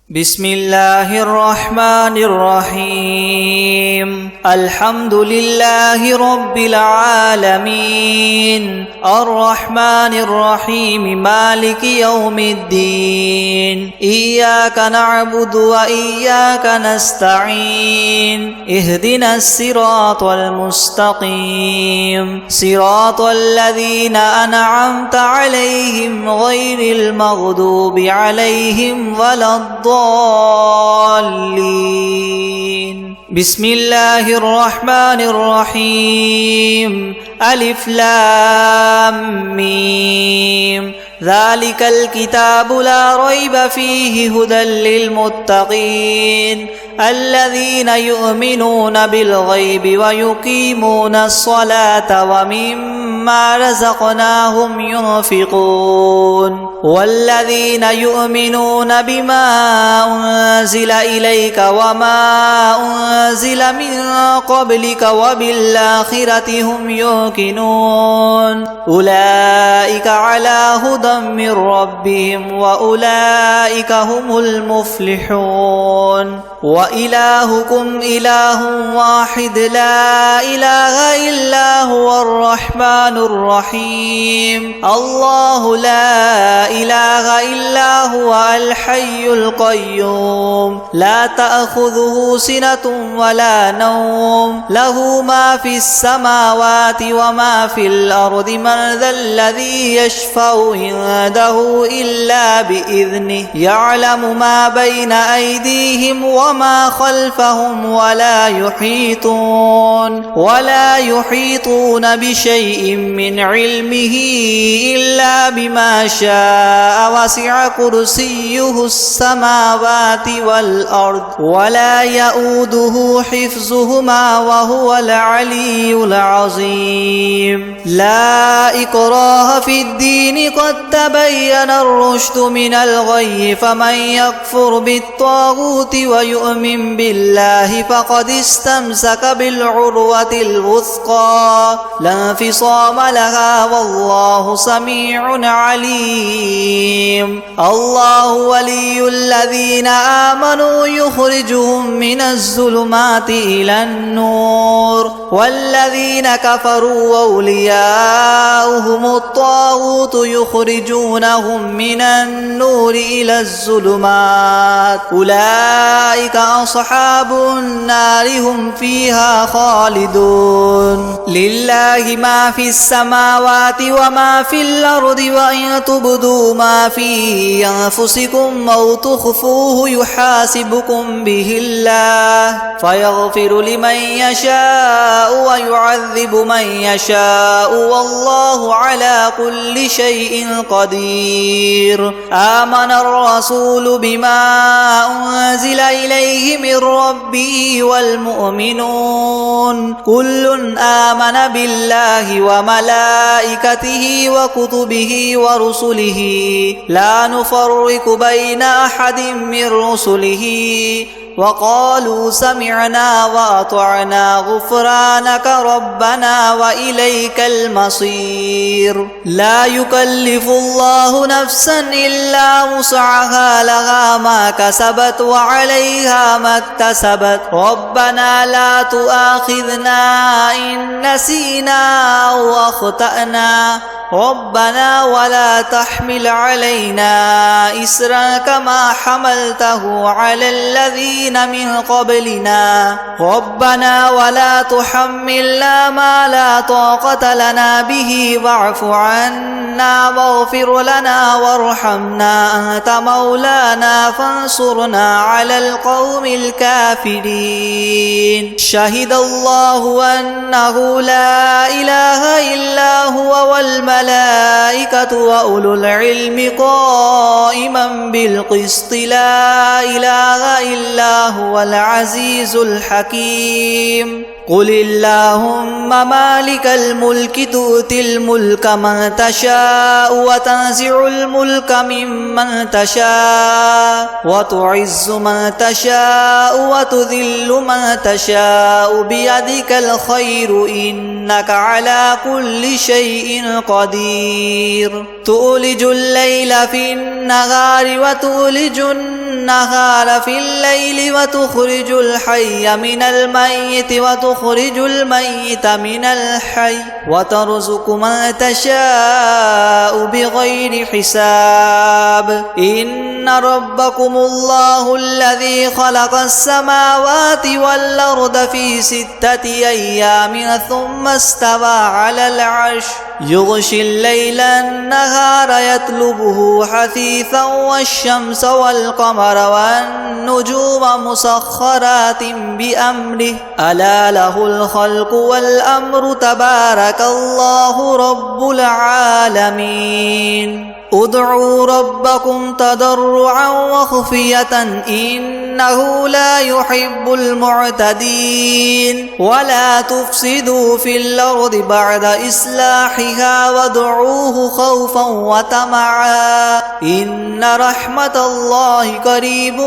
بسم الله الرحمن الرحيم الحمد لله رب العالمين الرحمن الرحيم مالك يوم الدين إياك نعبد وإياك نستعين اهدنا الصراط المستقيم صراط الذين أنعمت عليهم غير المغضوب عليهم ولا الضالين. بسم الله الرحمن الرحيم ألف لام ميم ذلك الكتاب لا ريب فيه هدى للمتقين الذين يؤمنون بالغيب ويقيمون الصلاة ومما رزقناهم ينفقون والذين يؤمنون بما أنزل إليك وما أنزل من قبلك وبالآخرة هم يوقنون أولئك على هدى من ربهم وأولئك هم المفلحون وإلهكم إله واحد لا إله إلا هو الرحمن الرحيم الله لا إله إلا هو الحي القيوم لا تأخذه سنة ولا نوم له ما في السماوات وما في الأرض من ذا الذي يشفع عنده إلا بإذنه يعلم ما بين أيديهم وما خلفهم ولا يحيطون بشيء من علمه إلا بما شاء وسع كرسيه السماوات والأرض ولا يؤوده حفظهما وهو العلي العظيم لا إكراه في الدين قد تبين الرشد من الغي فمن يكفر بالطاغوت ويؤمن بالله فقد استمسك بالعروة الوثقى لا انفصام لها والله سميع عليم الله ولي الذين آمنوا يخرجهم من الظلمات إلى النور والذين كفروا أولياؤهم الطاغوت يخرجونهم من النور إلى الظلمات أولئك أصحاب النار هم فيها خالدون لله ما في السماوات وما في الأرض وإن تبدوا ما في أنفسكم أو تخفوه يحاسبكم به الله فيغفر لمن يشاء ويعذب من يشاء والله على كل شيء قدير آمن الرسول بما أنزل إليه من ربه والمؤمنون كل آمن بالله وملائكته وكتبه ورسله لا نفرق بين أحد من رسله وقالوا سمعنا وأطعنا غفرانك ربنا وإليك المصير لا يكلف الله نفسا إلا وسعها لها ما كسبت وعليها ما اكتسبت ربنا لا تؤاخذنا إن نسينا أو أخطأنا ربنا ولا تحمل علينا إسرا كما حملته على الذين من قبلنا ربنا ولا تحملنا ما لا طاقة لنا به واعف عنا واغفر لنا وارحمنا أنت مولانا فانصرنا على القوم الكافرين شهد الله أنه لا إله إلا هو والملائكة وأولو العلم قائما بالقسط لا إله إلا هو العزيز الحكيم قل اللهم مالك الملك تؤتي الملك من تشاء وتنزع الملك ممن تشاء وتعز من تشاء وتذل من تشاء بيدك الخير إنك على كل شيء قدير تولج الليل في النهار وتولج النهار في الليل وتخرج الحي من الميت وتخرج الميت من الحي وترزق من تشاء بغير حساب إن ربكم الله الذي خلق السماوات والأرض في 6 أيام ثم استوى على العرش يغشي الليل النهار يطلبه حثيثا والشمس والقمر والنجوم مسخرات بأمره ألا له الخلق والأمر تبارك الله رب العالمين ادعوا ربكم تضرعا وخفية إنه لا يحب المعتدين ولا تفسدوا في الأرض بعد إصلاحها وادعوه خوفا وطمعا إن رحمة الله قريب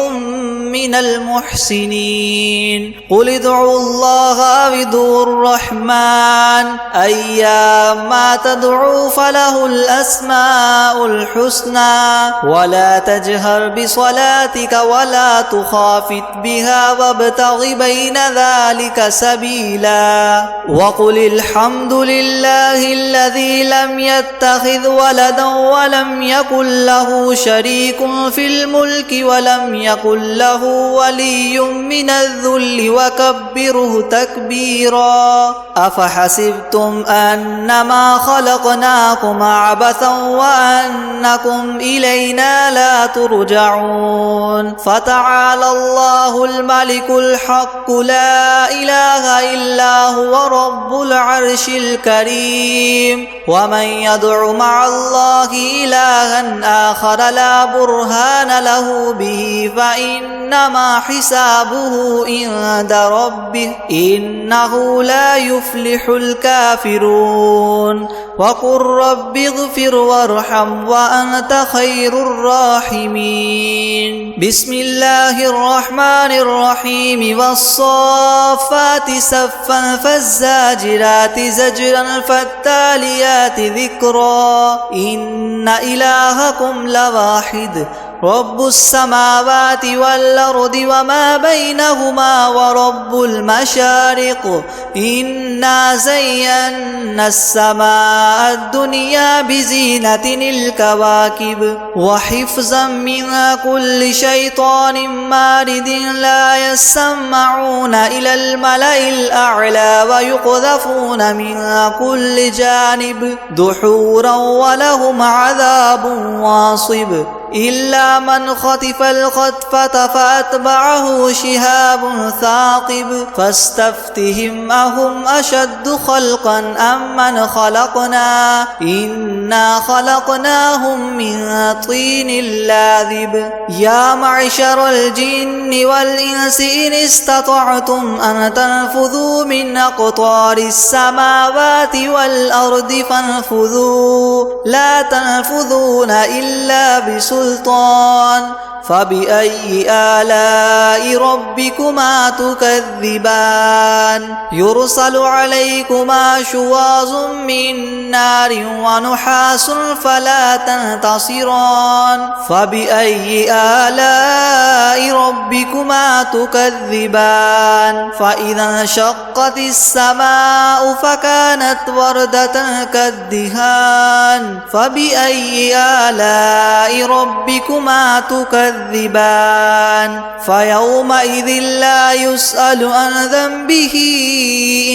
من المحسنين قل ادعوا الله أو ادعوا الرحمن أيما تدعوا فله الأسماء الحسنى ولا تجهر بصلاتك ولا تخافت بها وابتغ بين ذلك سبيلا وقل الحمد لله الذي لم يتخذ ولدا ولم يكن له شريك في الملك ولم يكن له ولي من الذل وكبره تكبيرا أفحسبتم أنما خلقناكم عبثا وأنكم إلينا لا ترجعون فتعالى الله الملك الحق لا إله إلا هو رب العرش الكريم ومن يدع مع الله إلها آخر لا برهان له به فإنما حسابه عند ربه إنه لا يفلح الكافرون وقل رب اغفر وارحم وأنت خير الراحمين بسم الله الرحمن الرحيم والصافات صفا فالزاجرات زجرا فالتاليات ذكرا إن إلهكم لواحد رب السماوات والأرض وما بينهما ورب المشارق إنا زينا السماء الدنيا بزينة الكواكب وحفظا من كل شيطان مارد لا يسمعون إلى الملأ الأعلى ويقذفون من كل جانب دحورا ولهم عذاب واصب إلا من خطف الخطفة فأتبعه شهاب ثاقب فاستفتهم أهم أشد خلقا أم من خلقنا إنا خلقناهم من طين لاذب يا معشر الجن والإنس إن استطعتم أن تنفذوا من أقطار السماوات والأرض فانفذوا لا تنفذون إلا بسلطان فبأي آلاء ربكما تكذبان يرسل عليكما شواظ من نار ونحاس فلا تنتصران فبأي آلاء ربكما تكذبان فإذا انشقت السماء فكانت وردة كالدهان فبأي آلاء ربكما تكذبان فيومئذ لا يسأل عن ذنبه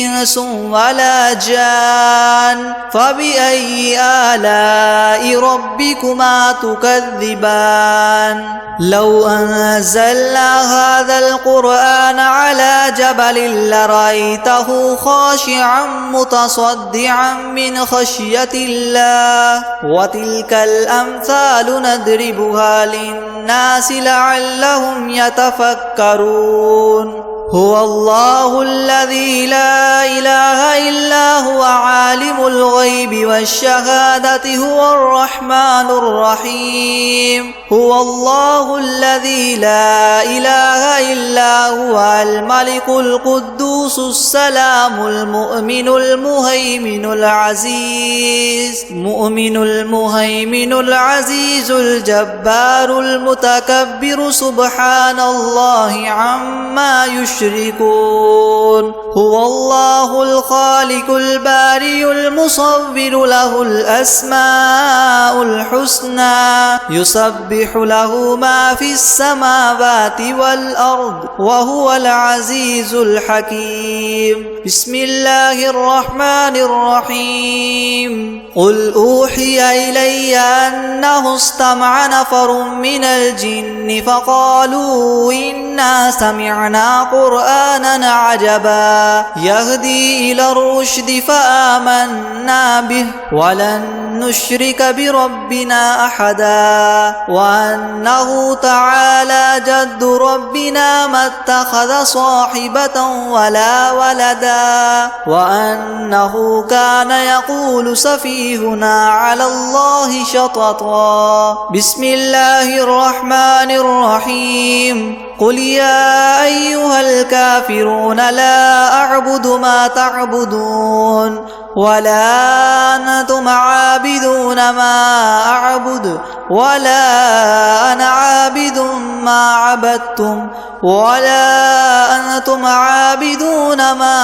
إنس ولا جان فبأي آلاء ربكما تكذبان لو أنزلنا هذا القرآن على جبل لرأيته خاشعا متصدعا من خشية الله وتلك الأمثال نضربها للناس لعلهم يتفكرون هو الله الذي لا إله إلا هو عالم الغيب والشهادة هو الرحمن الرحيم هو الله الذي لا إله إلا هو الملك القدوس السلام المؤمن المهيمن العزيز الجبار المتكبر سبحان الله عما يشركون هو الله الخالق البارئ المصور له الأسماء الحسنى يسبح له ما في السماوات والأرض وهو العزيز الحكيم بسم الله الرحمن الرحيم قل أوحي إلي أنه استمع نفر من الجن فقالوا إنا سمعنا قرآنا عجبا يهدي إلى الرشد فآمنا به ولن نشرك بربنا أحدا وأنه تعالى جد ربنا ما اتخذ صاحبة ولا ولدا وأنه كان يقول سفيهنا على الله شططا بسم الله الرحمن الرحيم قل يا أيها الكافرون لا أعبد ما تعبدون ولا أنتم عابدون ما أعبد ولا أنا عابد ما عبدتم ولا أنتم عابدون ما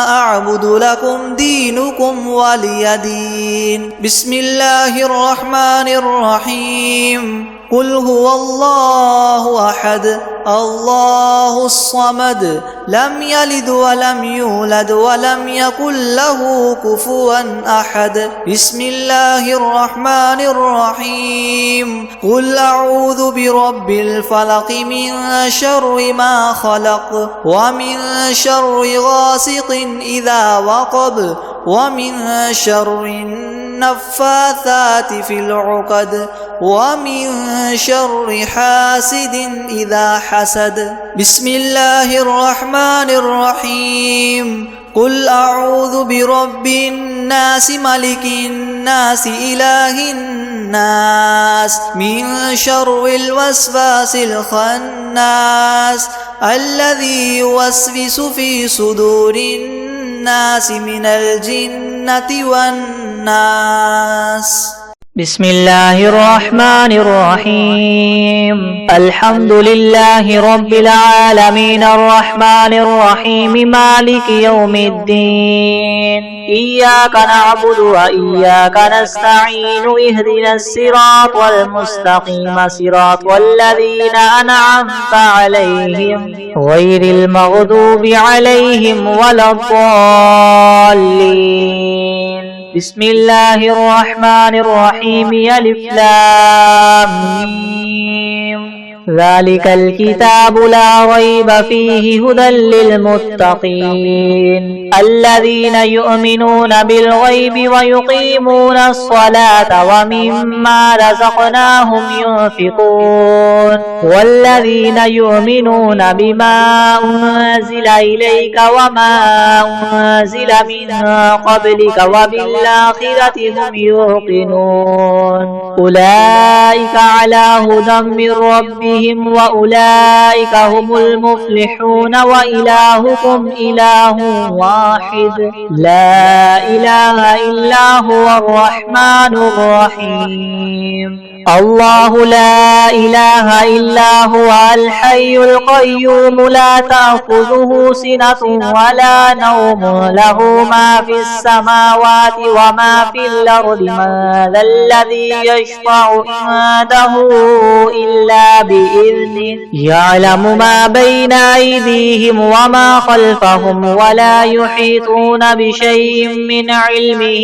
أعبد لكم دينكم ولي دين بسم الله الرحمن الرحيم قل هو الله أحد الله الصمد لم يلد ولم يولد ولم يكن له كفوا أحد بسم الله الرحمن الرحيم قل أعوذ برب الفلق من شر ما خلق ومن شر غاسق إذا وقب ومن شر النفاثات في العقد ومن شر حاسد إذا حسد بسم الله الرحمن الرحيم قل أعوذ برب الناس ملك الناس إله الناس من شر الوسواس الخناس الذي يوسوس في صدور الناس من الجنة والناس بسم الله الرحمن الرحيم الحمد لله رب العالمين الرحمن الرحيم مالك يوم الدين إياك نعبد وإياك نستعين اهدنا الصراط المستقيم صراط الذين أنعمت عليهم غير المغضوب عليهم ولا الضالين بسم الله الرحمن الرحيم ألف لام ميم ذلك الكتاب لا ريب فيه هدى للمتقين الذين يؤمنون بالغيب ويقيمون الصلاة ومما رزقناهم ينفقون والذين يؤمنون بما أنزل إليك وما أنزل من قبلك وبالآخرة هم يوقنون أولئك على هدى من ربهم وأولئك هم المفلحون وإلهكم إله واحد لا إله إلا هو الرحمن الرحيم الله لا إله إلا هو الحي القيوم لا تأخذه سنة ولا نوم له ما في السماوات وما في الأرض من ذا الذي يشفع عنده إلا بإذنه يعلم ما بين أيديهم وما خلفهم ولا يحيطون بشيء من علمه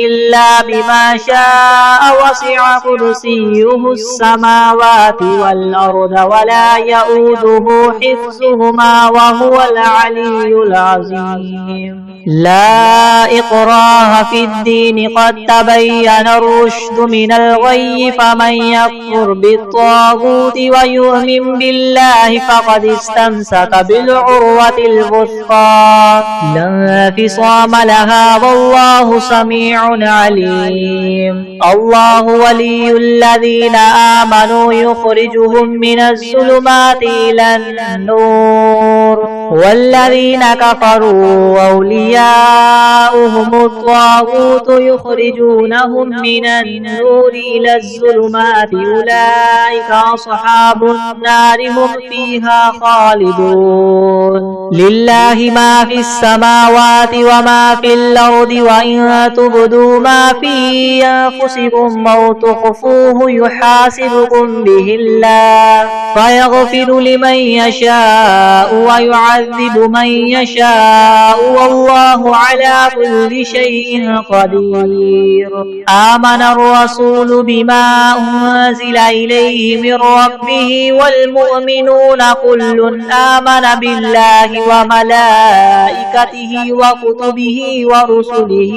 إلا بما شاء وسع كرسيه السماوات والأرض والأرض ولا يؤوده حفظهما وهو العلي العظيم. لا إكراه في الدين قد تبين الرشد من الغي فمن يكفر بالطاغوت ويؤمن بالله فقد استمسك بالعروة الوثقى لا انفصام لها والله سميع عليم. الله ولي الذين آمنوا يخرجهم من الظلمات إلى النور والذين كفروا أولياؤهم الطاغوت يخرجونهم من النور إلى الظلمات أولئك أصحاب النار هم فيها خالدون. لله ما في السماوات وما في الأرض وإن تبدوا ما في أنفسكم أو تخفوه يحاسبكم به الله فيغفر لمن يشاء ويعذب من يشاء والله على كل شيء قدير. آمن الرسول بما أنزل إليه من ربه والمؤمنون كل آمن بالله وملائكته وكتبه ورسله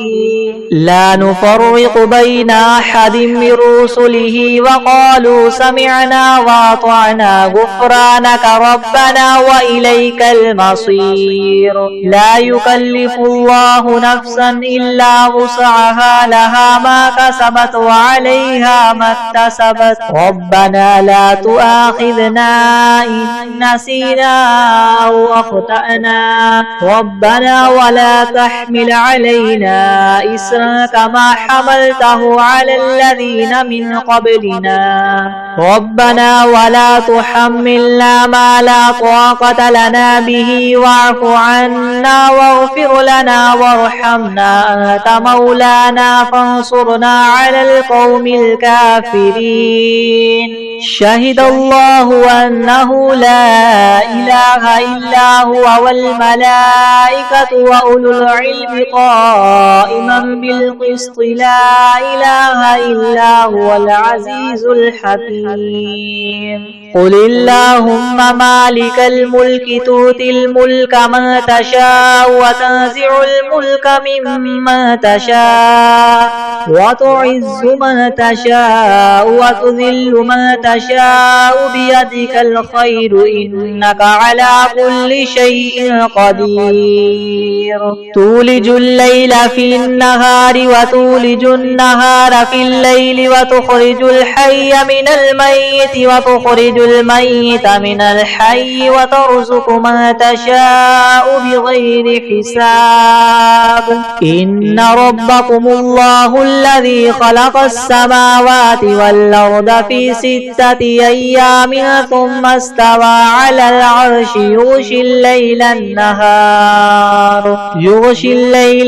لا نفرق بين أحد من رسله وقالوا سمعنا وأطعنا غفرانك ربنا وإليك المصير. لا يكلف الله نفسا إلا وسعها لها ما كسبت وعليها ما اكتسبت ربنا لا تؤاخذنا إن نسينا أو أخطأنا ربنا ولا تحمل علينا إصرا كما حملته على الذين من قبلنا ربنا ولا تحملنا ما لا طاقة لنا به واعف عنا واغفر لنا وارحمنا أنت مولانا فانصرنا على القوم الكافرين. شهد الله أنه لا إله إلا هو والملائكة وأولو العلم قائما بالقسط لا إله إلا هو العزيز الحكيم. قل اللهم مالك الملك تؤتي الملك من تشاء وتنزع الملك ممن تشاء وتعز من تشاء وتذل من تشاء بيدك الخير إنك على كل شيء قدير. تولج الليل في النهار وتولج النهار في الليل وتخرج الحي من الميت وتخرج الميت من الحي وترزق من تشاء بغير حساب. إن ربكم الله الذي خلق السماوات والأرض في 6 أيام ثم استوى على العرش يغشي الليل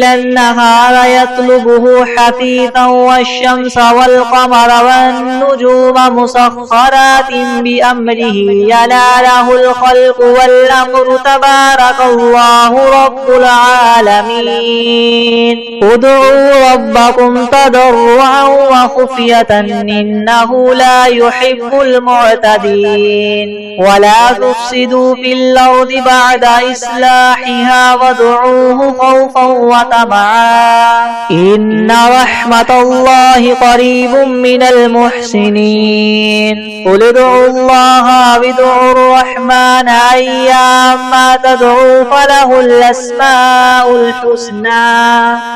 النهار يطلبه حثيثا والشمس والقمر والنجوم مسخرات بأمره يناله الخلق والأمر تبارك الله رب العالمين. ادعوا ربكم تضرعا وخفية إنه لا يحب المعتدين. ولا تفسدوا في الأرض بعد إصلاحها وادعوه خوفا وطمعا إن رحمة الله قريب من المحسنين. قل ادعوا الله وادعوا الرحمن أيما تدعوا فله الأسماء الحسنى.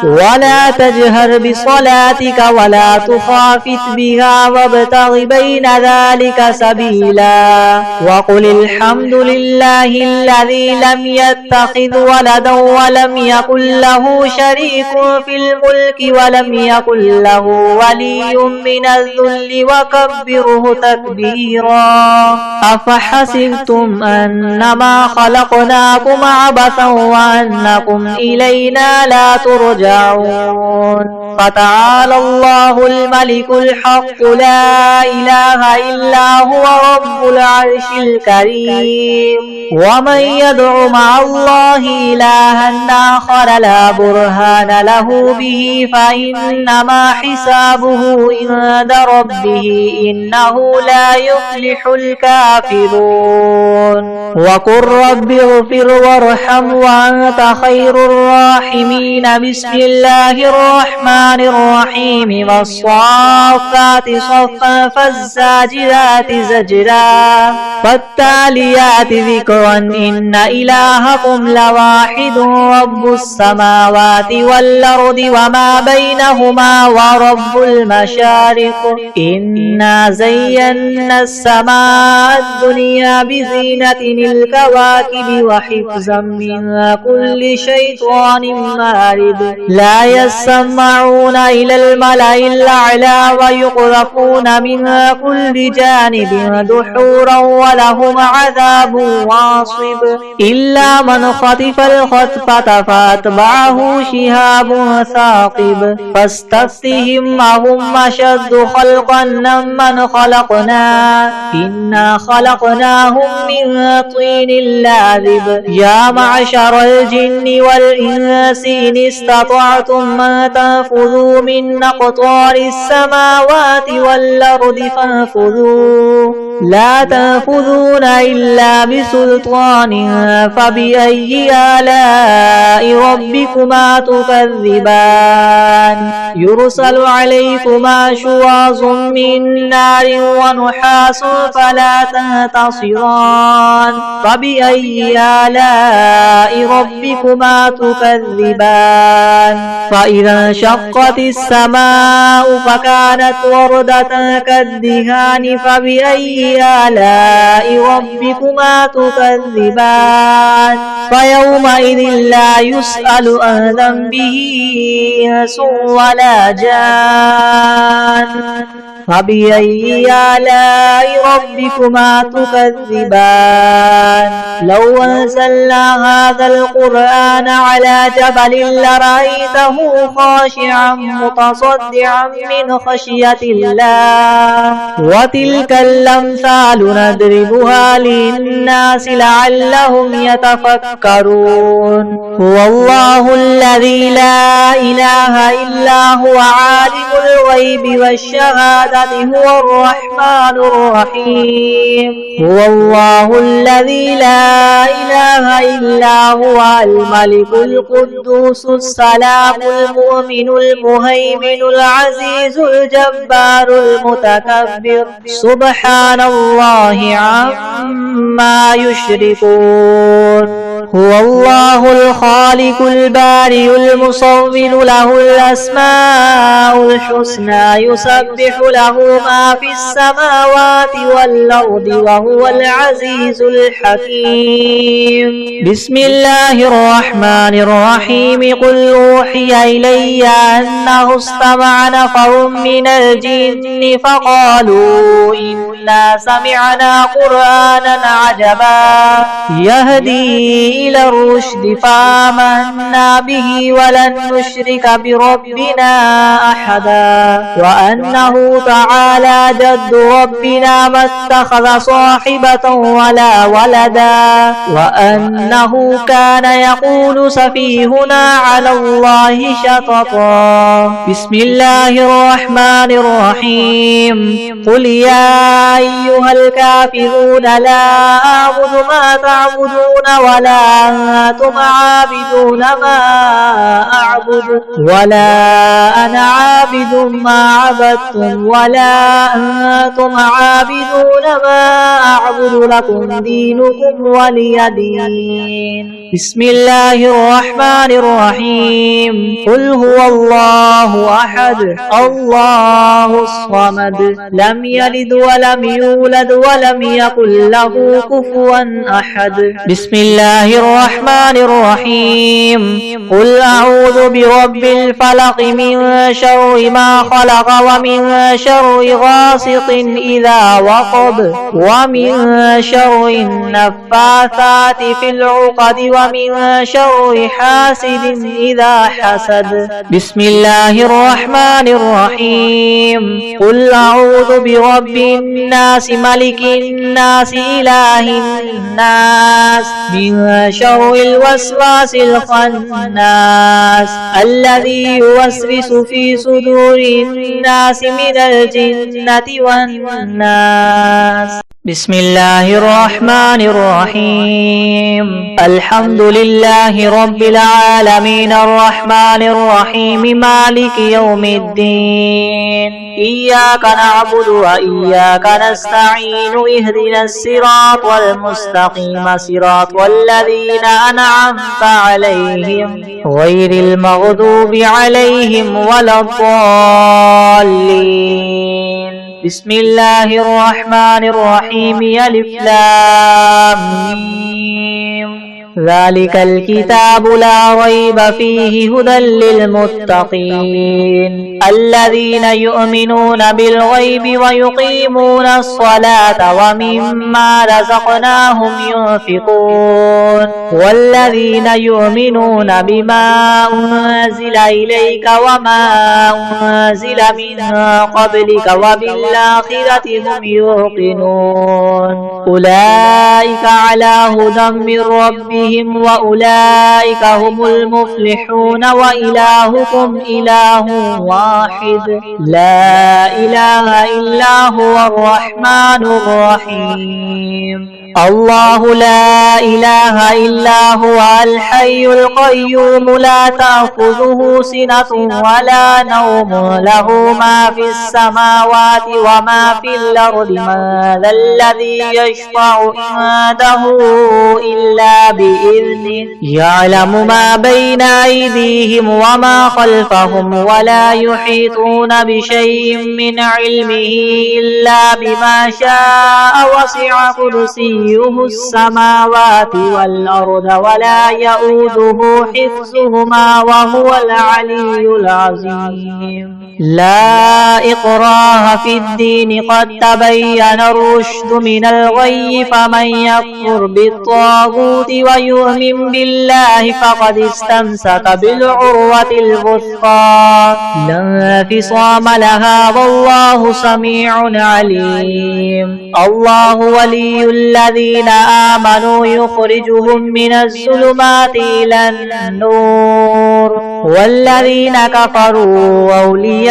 ولا تجهر بصلاتك ولا تخافت بها وابتغ بين ذلك سبيلا. وقل الحمد لله الذي لم يتخذ ولدا ولم يكن له شريك في الملك ولم يكن له ولي من الذل وكبره تكبيرا. أفحسبتم أنما خلقناكم عبثا وأنكم إلينا لا ترجعون. فتعالى الله الملك الحق لا إله إلا هو رب العرش الكريم. ومن يدع مع الله إلها آخر لا برهان له به فإنما حسابه عند ربه إنه لا يفلح الكافرون وقل رب اغفر وارحم وأنت خير الراحمين بسم الله الرحمن الرحيم والصافات صفا فالزاجرات زجرا فالتاليات ذكرا إن إلهكم لواحد رب السماوات والأرض وما بينهما ورب المشارق إنا زينا السماء الدنيا بزينة الكواكب وحفظا من كل شيطان مارد لا يسمعون إلى الملأ الأعلى ويقذفون من كل جانب دحورا ولهم عذاب واصب إلا من خطف الخطفة فأتبعه شهاب ثاقب فاستفتهم أهم أشد خلقا ممن خلقنا إنا خلقناهم من طين لاذب يا معشر الجن والإنس إن استطعتم أن تنفذوا من أقطار السماوات والأرض فانفذوا لا تنفذون إلا بسلطان فبأي آلاء ربكما تكذبان يرسل عليكما شواظ من نار ونحاس فلا تنتصران فبأي آلاء ربكما تكذبان فإذا انشقت السماء فكانت وردة كالدهان فبأي آلاء ربكما تكذبان فيومئذ لا يسأل عن ذنبه إنس ولا جان فبأي آلاء ربكما تكذبان لو أنزلنا هذا القرآن على جبل لرأيته خاشعا متصدعا من خشية الله وتلك الأمثال نضربها للناس لعلهم يتفكرون هو الله الذي لا إله إلا هو عالم الغيب والشهادة هو الرحمن الرحيم هو الله الذي لا إله إلا هو الملك القدوس السلام المؤمن المهيمن العزيز الجبار المتكبر سبحان الله عما يشركون هو الله الخالق البارئ المصور له الأسماء الحسنى يسبح له ما في السماوات والأرض وهو العزيز الحكيم بسم الله الرحمن الرحيم قل أوحي إلي أنه استمع نفر من الجن فقالوا إنا سمعنا قرآنا عجبا يهدي إلى الرشد فآمنا به ولن نشرك بربنا أحدا وأنه تعالى جد ربنا ما اتخذ صاحبة ولا ولدا وأنه كان يقول سفيهنا على الله شططا بسم الله الرحمن الرحيم قل يا أيها الكافرون لا أعبد ما تعبدون ولا أنتم عابدون ما أعبد ولا أنا عابد ما عبدتم ولا أنتم عابدون ما أعبد لكم دينكم ولي دين بسم الله الرحمن الرحيم قل هو الله أحد الله الصمد لم يلد ولم يولد ولم يكن له كفوا أحد بسم الله الرحمن الرحيم قل أعوذ برب الفلق من شر ما خلق ومن شر غاسق إذا وقب ومن شر النفاثات في العقد ومن شر حاسد إذا حسد بسم الله الرحمن الرحيم قل أعوذ برب الناس ملك الناس إله الناس من شر الوسواس الخناس الذي يوسوس في صدور الناس من الجنة والناس. بسم الله الرحمن الرحيم. الحمد لله رب العالمين الرحمن الرحيم مالك يوم الدين. إياك نعبد وإياك نستعين اهدنا الصراط المستقيم صراط الذين أنعمت عليهم غير المغضوب عليهم ولا الضالين. بسم الله الرحمن الرحيم ألف لام ميم. ذلك الكتاب لا ريب فيه هدى للمتقين الذين يؤمنون بالغيب ويقيمون الصلاة ومما رزقناهم ينفقون والذين يؤمنون بما أنزل إليك وما أنزل من قبلك وبالآخرة هم يوقنون أولئك على هدى من ربهم وأولئك هم المفلحون. وإلهكم إله واحد لا إله إلا هو الرحمن الرحيم. الله لا إله إلا هو الحي القيوم لا تأخذه سنة ولا نوم له ما في السماوات وما في الأرض من ذا الذي يشفع عنده إلا بإذنه يعلم ما بين أيديهم وما خلفهم ولا يحيطون بشيء من علمه إلا بما شاء وسع كرسيه السماوات والأرض ولا يؤوده حفظهما وهو العلي العظيم. لا إكراه في الدين قد تبين الرشد من الغي فمن يكفر بالطاغوت ويؤمن بالله فقد استمسك بالعروة الوثقى لا انفصام لها والله سميع عليم. الله ولي الذين آمنوا يخرجهم من الظلمات إلى النور والذين كفروا أولياؤهم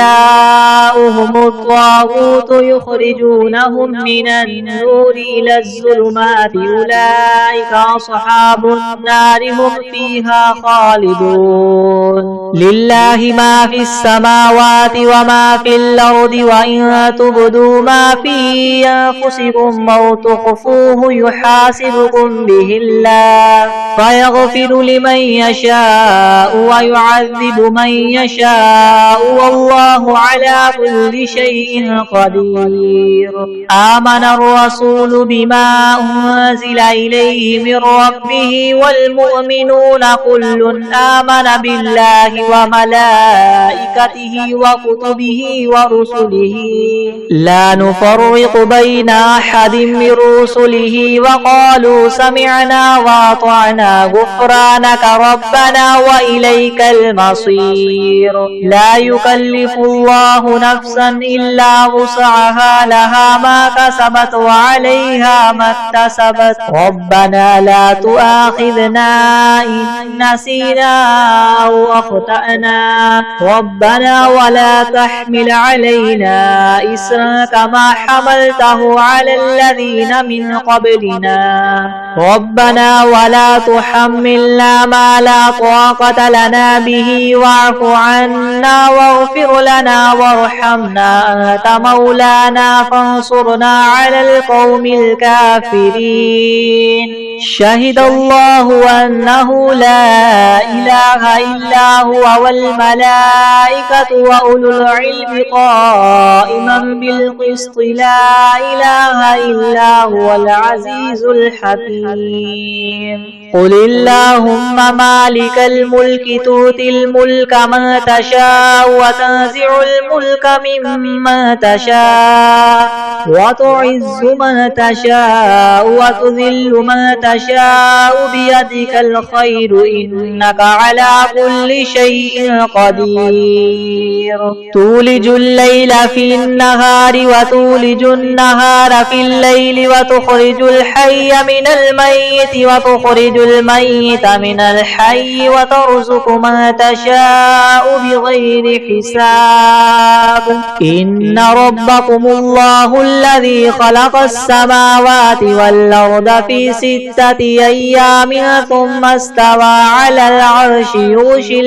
الطاغوت يخرجونهم من النور إلى الظلمات أولئك أصحاب النار هم فيها خالدون. لله ما في السماوات وما في الأرض وإن تبدوا ما في أنفسكم أو تخفوه يحاسبكم به الله فيغفر لمن يشاء ويعذب من يشاء والله على كل شيء قدير. آمن الرسول بما أنزل إليه من ربه والمؤمنون كل آمن بالله وملائكته وكتبه ورسله لا نفرق بين أحد من رسله وقالوا سمعنا وأطعنا غفرانك ربنا وإليك المصير. لا يكلف الله نفسا إلا وسعها لها ما كسبت وعليها ما اكتسبت ربنا لا تؤاخذنا إن نسينا أو أخطأنا ربنا ولا تحمل علينا إسرا كما حملته على الذين من قبلنا ربنا ولا تحملنا ما لا طاقة لنا به واعف عنا واغفر لنا وارحمنا أنت مولانا فانصرنا على القوم الكافرين. شهد الله أنه لا إله إلا هو والملائكة وأولو العلم قائما بالقسط لا إله إلا هو العزيز الحكيم. قل اللهم مالك الملك تؤتي الملك من تشاء وتنزع الملك ممن تشاء وتعز من تشاء وتذل من تشاء بيدك الخير إنك على كل شيء قدير تولج الليل في النهار وتولج النهار في الليل وتخرج الحي من الميت وتخرج الميت من الحي وترزق من تشاء بغير حساب إن ربكم الله الذي خلق السماوات والأرض في 6 أيام ثم استوى على العرش يغشي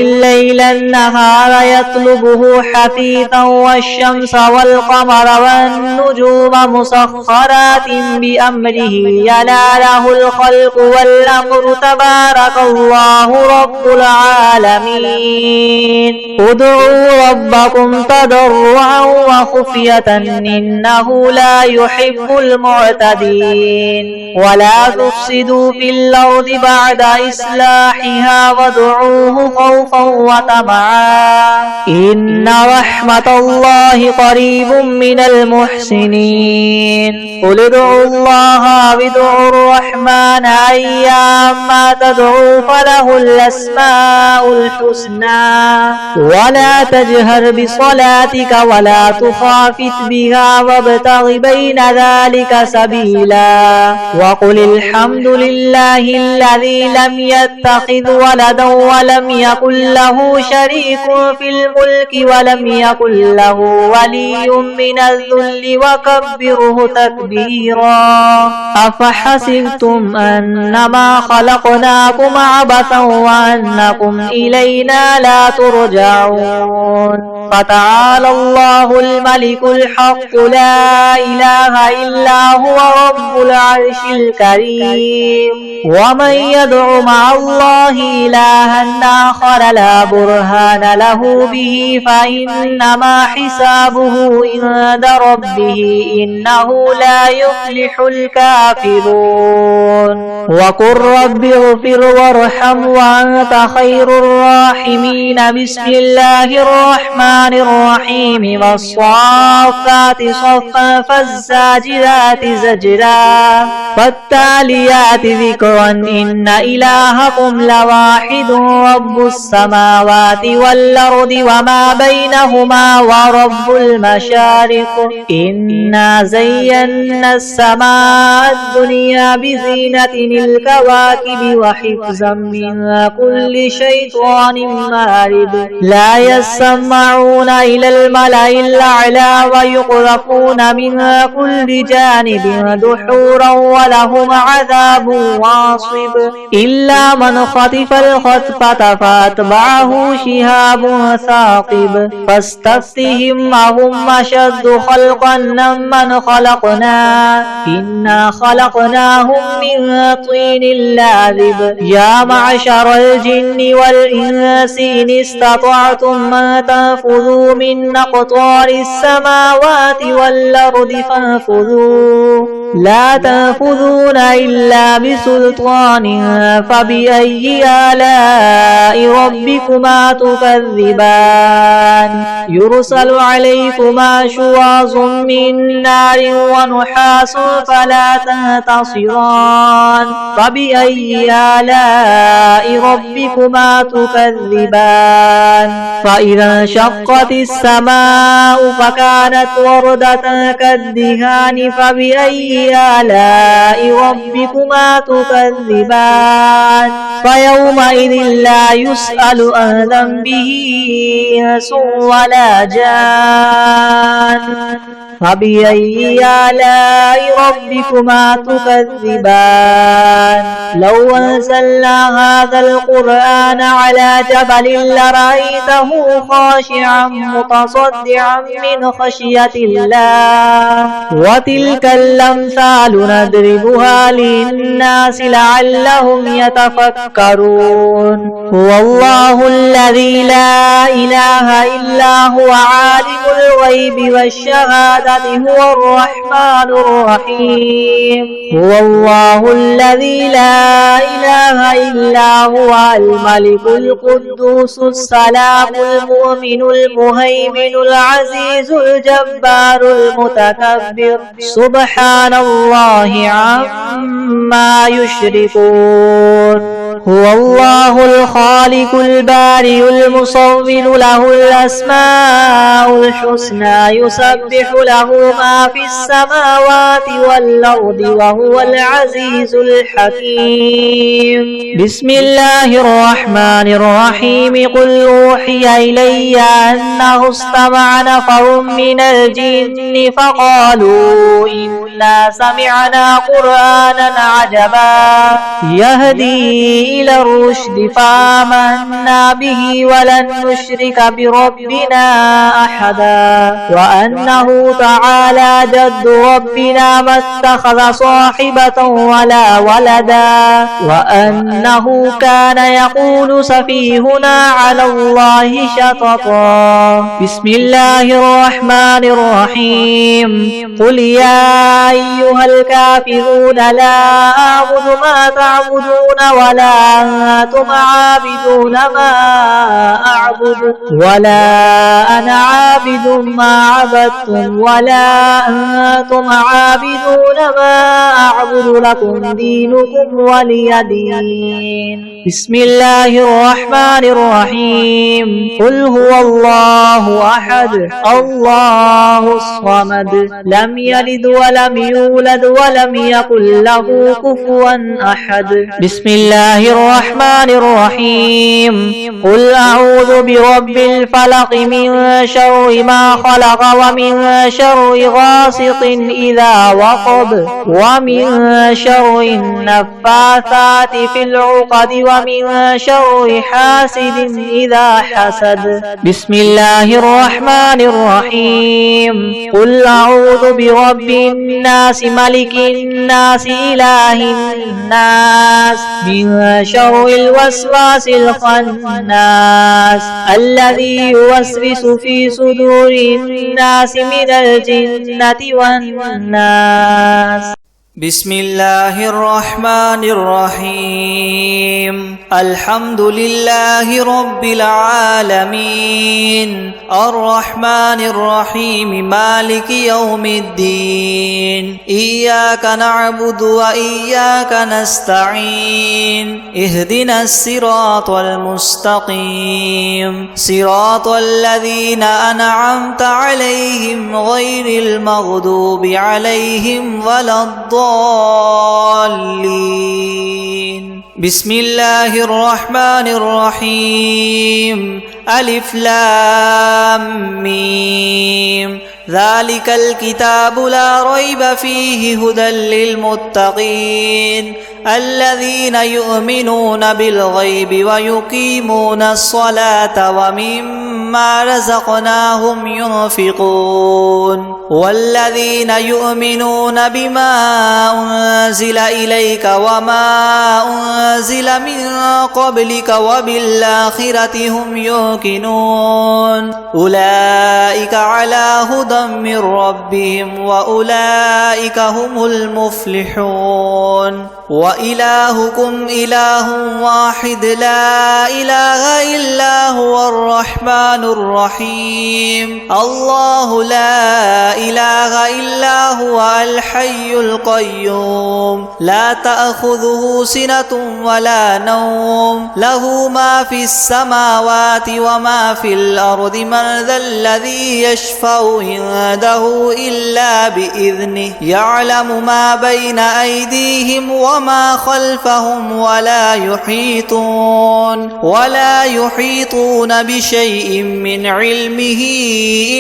الليل النهار يطلبه حثيثا والشمس والقمر والنجوم مسخرات بأمره يلا له الخلق والأمر تبارك الله رب العالمين ادعوا ربكم تضرعا وخفية إنه لا يحب المعتدين ولا تفسدوا في الأرض بعد إصلاحها وادعوه خوفا وطمعا إن رحمة الله قريب من المحسنين قل ادعوا الله وادعوا الرحمن أيما تدعوا فله الأسماء الحسنى ولا تجهر بصلاتك ولا تخافت بها وابتغ بين ذلك سبيلا وقل الحمد لله الذي لم يتخذ ولدا ولم يكن له شريك في الملك ولم يكن له ولي من الذل وكبره تكبيرا أفحسبتم أنما خلقناكم عبثا وأنكم إلينا لا ترجعون فتعالى الله الملك الحق لا إله إلا هو رب العرش الكريم ومن يدع مع الله إلها آخر لا برهان له به فإنما حسابه عند ربه إنه لا يفلح الكافرون وقل رب اغفر وارحم وأنت خير الراحمين بسم الله الرحمن الرحيم والصافات صفا فالزاجرات زجرا فالتاليات ذكرا إن إلهكم لواحد رب السماوات والأرض وما بينهما ورب المشارق إنا زينا السماء الدنيا بزينة الكواكب وحفظا من كل شيطان مارد لا يسمعون إلى الملأ الأعلى ويقذفون من كل جانب دحورا ولهم عذاب واصب إلا من خطف الخطفة فأتبعه شهاب ثاقب فاستفتهم أهم أشد خلقا ممن خلقنا إنا خلقناهم من طين لاذب يا معشر الجن والإنس إن استطعتم ما تنفذوا من أقطار السماوات والأرض فانفذوا لا تنفذون إلا بسلطان فبأي آلاء ربكما تكذبان يرسل عليكما شواظ من نار ونحاس فلا تنتصران فبأي آلاء ربكما تكذبان فإذا انشقت السماء فكانت وردة كالدهان فبأي آلاء ربكما تكذبان فيومئذ لا يسأل عن ذنبه إنس ولا جان فبأي آلاء ربكما تكذبان لو أنزلنا هذا القرآن على جبل لرأيته خاشعا متصدعا من خشية الله وتلك الأمثال نضربها للناس لعلهم يتفكرون هو الله الذي لا إله إلا هو عالم الغيب والشهادة العبادة هو الرحمن الرحيم. هو الله الذي لا إله إلا هو الملك القدوس السلام المؤمن المهيمن العزيز الجبار المتكبر سبحان الله عما يشركون. هو الله الخالق البارئ المصور له الأسماء الحسنى يسبح له ما في السماوات والأرض وهو العزيز الحكيم. بسم الله الرحمن الرحيم. قل أوحي إلي أنه استمع نفر من الجن فقالوا إنا سمعنا قرآنا عجبا يهدي إلى الرشد فآمنا به ولن نشرك بربنا أحدا وأنه تعالى جد ربنا ما اتخذ صاحبة ولا ولدا وأنه كان يقول سفيهنا على الله شططا. بسم الله الرحمن الرحيم. قل يا أيها الكافرون لا أعبد ما تعبدون ولا أنتم عابدون ما أعبد ولا أنا عابد ما عبدتم ولا أنتم عابدون ما أعبد لكم دينكم ولي دين. بسم الله الرحمن الرحيم. قل هو الله أحد الله الصمد لم يلد ولم يولد ولم يكن له كفوا أحد. بسم الله الرحمن الرحيم. قل أعوذ برب الفلق من شر ما خلق ومن شر غاسق إذا وقب ومن شر النفاثات في العقد ومن شر حاسد إذا حسد. بسم الله الرحمن الرحيم. قل أعوذ برب الناس ملك الناس إله الناس من شر الوسواس الخناس الذي يوسوس في صدور الناس من الجنة والناس. بسم الله الرحمن الرحيم. الحمد لله رب العالمين الرحمن الرحيم مالك يوم الدين إياك نعبد وإياك نستعين اهدنا الصراط المستقيم صراط الذين أنعمت عليهم غير المغضوب عليهم ولا الضالين. بسم الله الرحمن الرحيم. ألف لام ميم ذلك الكتاب لا ريب فيه هدى للمتقين الذين يؤمنون بالغيب ويقيمون الصلاة ومما رزقناهم ينفقون والذين يؤمنون بما أنزل إليك وما أنزل من قبلك وبالآخرة هم يوقنون أولئك على هدى من ربهم وأولئك هم المفلحون. وإلهكم إله واحد لا إله إلا هو الرحمن الرحيم الله لا إله إلا هو الحي القيوم لا تأخذه سنة ولا نوم له ما في السماوات وما في الأرض من ذا الذي يشفع عنده إلا بإذنه يعلم ما بين أيديهم وما خلفهم ولا يحيطون بشيء من علمه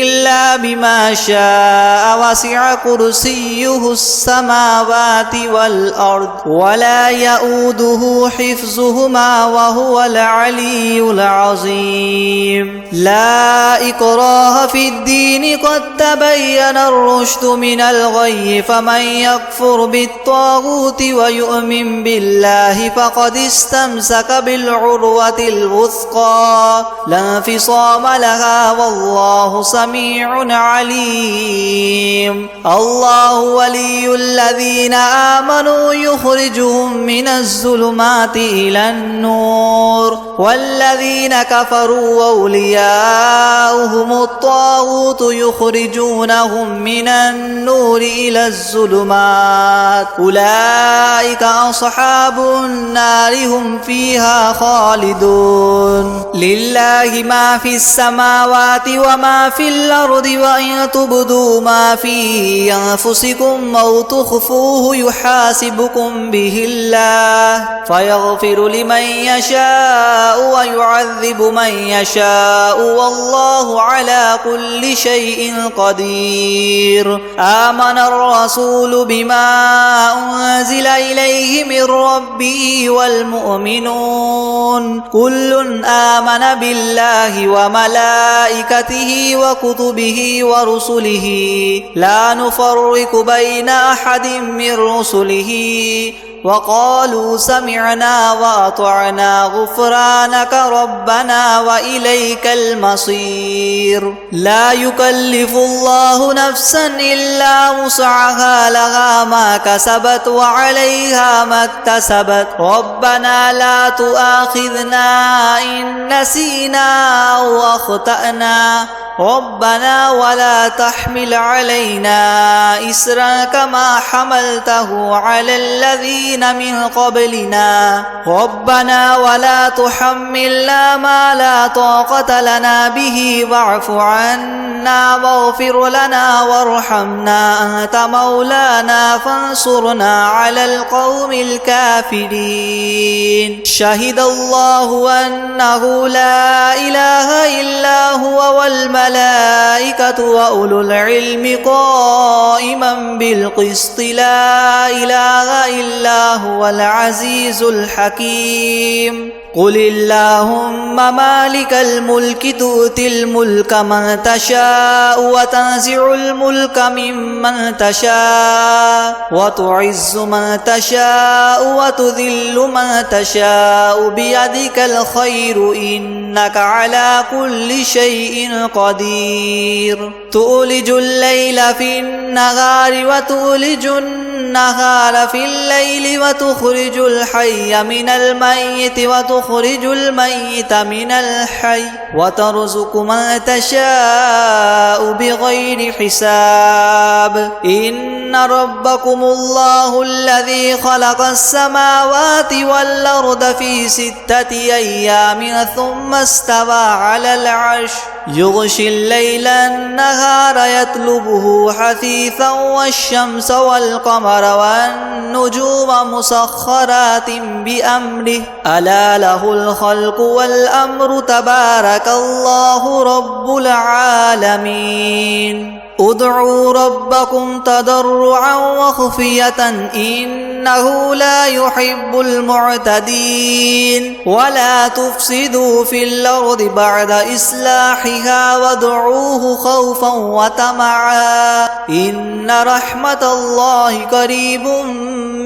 إلا بما شاء وسع كرسيه السماوات والأرض ولا يؤوده حفظهما وهو العلي العظيم. لا إكراه في الدين قد تبين الرشد من الغي فمن يكفر بالطاغوت ويؤمن بالله فقد استمسك بالعروة الوثقى لا انفصام لها والله سميع عليم. حكيم الله ولي الذين آمنوا يخرجهم من الظلمات إلى النور والذين كفروا أولياؤهم الطاغوت يخرجونهم من النور إلى الظلمات أولئك أصحاب النار هم فيها خالدون لله ما في السماوات وما في الأرض وإن تبدوا ما في أنفسكم أو تخفوه يحاسبكم به الله فيغفر لمن يشاء ويعذب من يشاء والله على كل شيء قدير آمن الرسول بما أنزل إليه من ربه والمؤمنون كل آمن بالله وملائكته وكتبه ورسله لا نفرق بين أحد من رسله وقالوا سمعنا وأطعنا غفرانك ربنا وإليك المصير لا يكلف الله نفسا إلا وسعها لها ما كسبت وعليها ما اكتسبت ربنا لا تؤاخذنا إن نسينا أو أخطأنا ربنا ولا تحمل علينا إسرا كما حملته على الذين من قبلنا ربنا ولا تحملنا ما لا طاقة لنا به واعف عنا واغفر لنا وارحمنا أنت مولانا فانصرنا على القوم الكافرين شهد الله أنه لا إله إلا هو والملائكة وأولو العلم قائما بالقسط لا إله إلا هو العزيز الحكيم قل اللهم مالك الملك تؤتي الملك من تشاء وتنزع الملك ممن تشاء وتعز من تشاء وتذل من تشاء بيدك الخير إنك على كل شيء قدير تولج الليل في النهار وتولج النهار في الليل وتخرج الحي من الميت وتخرج الميت من الحي وترزق من تشاء بغير حساب إن ربكم الله الذي خلق السماوات والأرض في 6 أيام ثم استوى على العرش يغشي الليل النهار يطلبه حثيثا والشمس والقمر والنجوم مسخرات بأمره ألا له الخلق والأمر تبارك الله رب العالمين ادعوا ربكم تضرعا وخفية إنه لا يحب المعتدين ولا تفسدوا في الأرض بعد إصلاحها وادعوه خوفا وطمعا إن رحمة الله قريب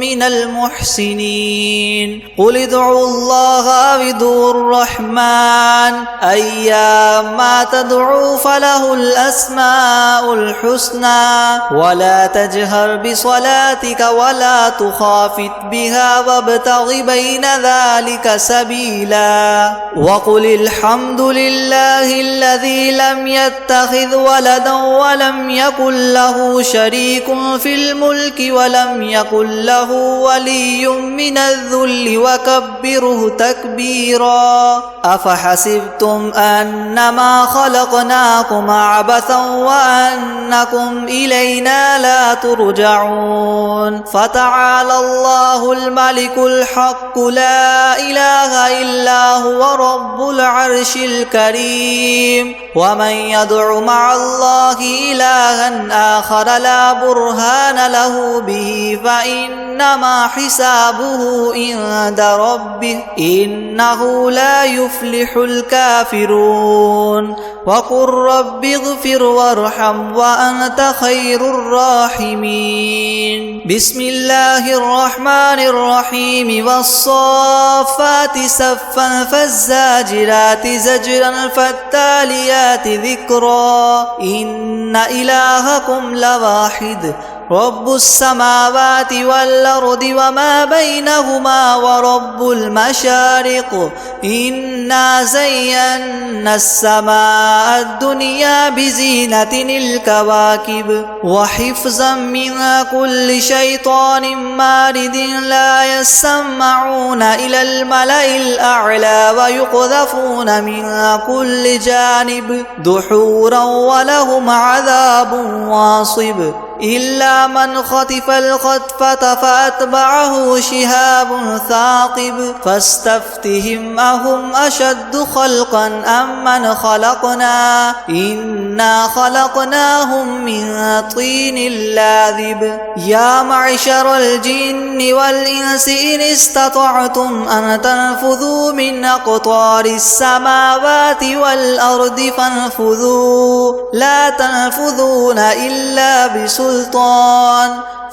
من المحسنين قل ادعوا الله أو ادعوا الرحمن أيما تدعوا فله الأسماء الحسنى ولا تجهر بصلاتك ولا تخافت بها وابتغ بين ذلك سبيلا وقل الحمد لله الذي لم يتخذ ولدا ولم يكن له شريك في الملك ولم يكن له ولي من الذل وكبره تكبيرا أفحسبتم أنما خلقناكم عبثا وأنكم إلينا لا ترجعون فتعالى الله الملك الحق لا إله إلا هو رب العرش الكريم ومن يدع مع الله إلها آخر لا برهان له به فإنما حسابه عند ربه إنه لا يفلح الكافرون وقل رب اغفر وارحم وأنت خير الراحمين. بسم الله الرحمن الرحيم. والصافات صفا فالزاجرات زجرا فالتاليات ذكرا إن إلهكم لواحد رب السماوات والأرض وما بينهما ورب المشارق إنا زينا السماء الدنيا بزينة الكواكب وحفظا من كل شيطان مارد لا يسمعون إلى الملأ الأعلى ويقذفون من كل جانب دحورا ولهم عذاب واصب إلا من خطف الخطفة فأتبعه شهاب ثاقب فاستفتهم أهم أشد خلقا أم من خلقنا إنا خلقناهم من طين لاذب. يا معشر الجن والإنس إن استطعتم أن تنفذوا من أقطار السماوات والأرض فانفذوا لا تنفذون إلا بسلطان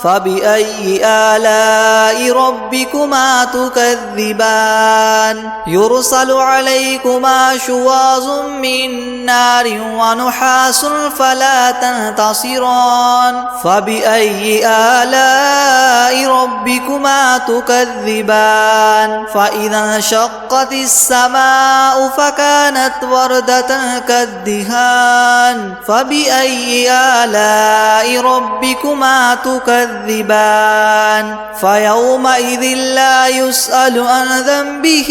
فبأي آلاء ربكما تكذبان يرسل عليكما شواظ من نار ونحاس فلا تنتصران فبأي آلاء ربكما تكذبان فإذا انشقت السماء فكانت وردة كالدهان فبأي آلاء ربكما تكذبان فيومئذ لا يسأل عن ذنبه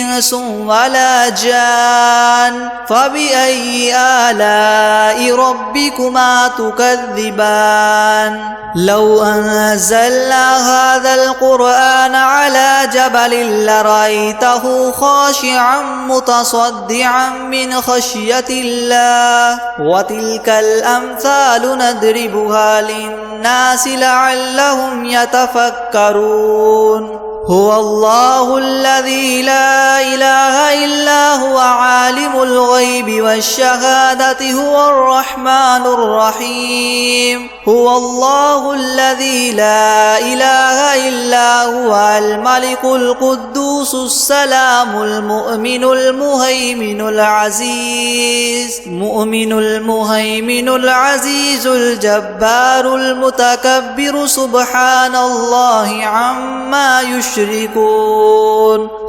إنس ولا جان فبأي آلاء ربكما تكذبان. لو أنزلنا هذا القرآن على جبل لرأيته خاشعا متصدعا من خشية الله وتلك الأمثال نضربها للناس لعلهم يتفكرون. هو الله الذي لا إله إلا هو عالم الغيب والشهادة هو الرحمن الرحيم. هو الله الذي لا إله إلا هو الملك القدوس السلام المؤمن المهيمن العزيز الجبار المتكبر سبحان الله عما يشركون.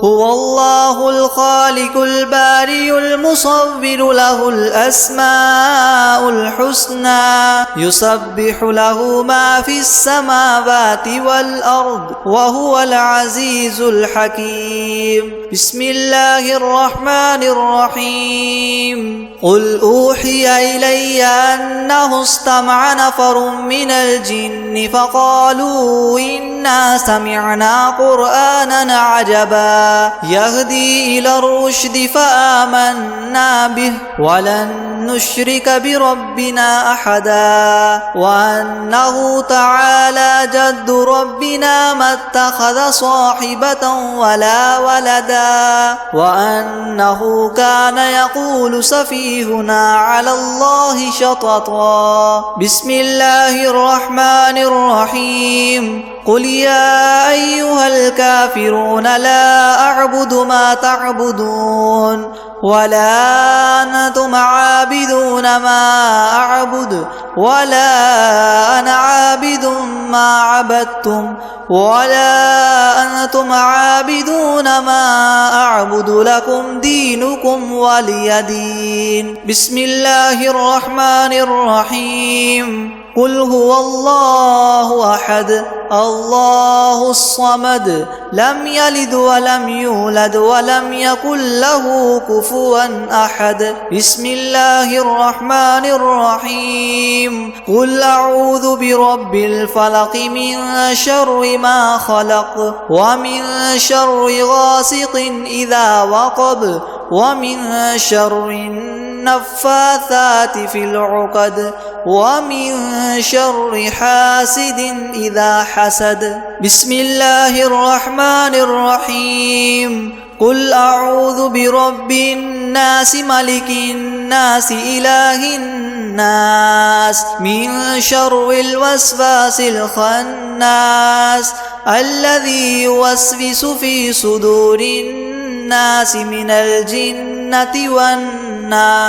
هو الله الخالق البارئ المصور له الأسماء الحسنى يسبح له ما في السماوات والأرض وهو العزيز الحكيم. بسم الله الرحمن الرحيم. قل أوحي إلي أنه استمع نفر من الجن فقالوا إنا سمعنا قرآنا عجبا يهدي إلى الرشد فآمنا به ولن نشرك بربنا أحدا وأنه تعالى جد ربنا ما اتخذ صاحبة ولا ولدا وأنه كان يقول سفيهنا على الله شططا. بسم الله الرحمن الرحيم. قل يا أيها الكافرون لا أعبد ما تعبدون ولا أنتم عابدون ما أعبد ولا أنا عابد ما عبدتم ولا أنتم عابدون ما أعبد لكم دينكم ولي دين. بسم الله الرحمن الرحيم. قل هو الله أحد الله الصمد لم يلد ولم يولد ولم يكن له كفوا أحد. بسم الله الرحمن الرحيم. قل أعوذ برب الفلق من شر ما خلق ومن شر غاسق إذا وقب ومن شر النفاثات في العقد ومن شر حاسد إذا حسد. بسم الله الرحمن الرحيم. قل أعوذ برب الناس ملك الناس إله الناس من شر الوسواس الخناس الذي يوسوس في صدور الناس من الجنة والناس.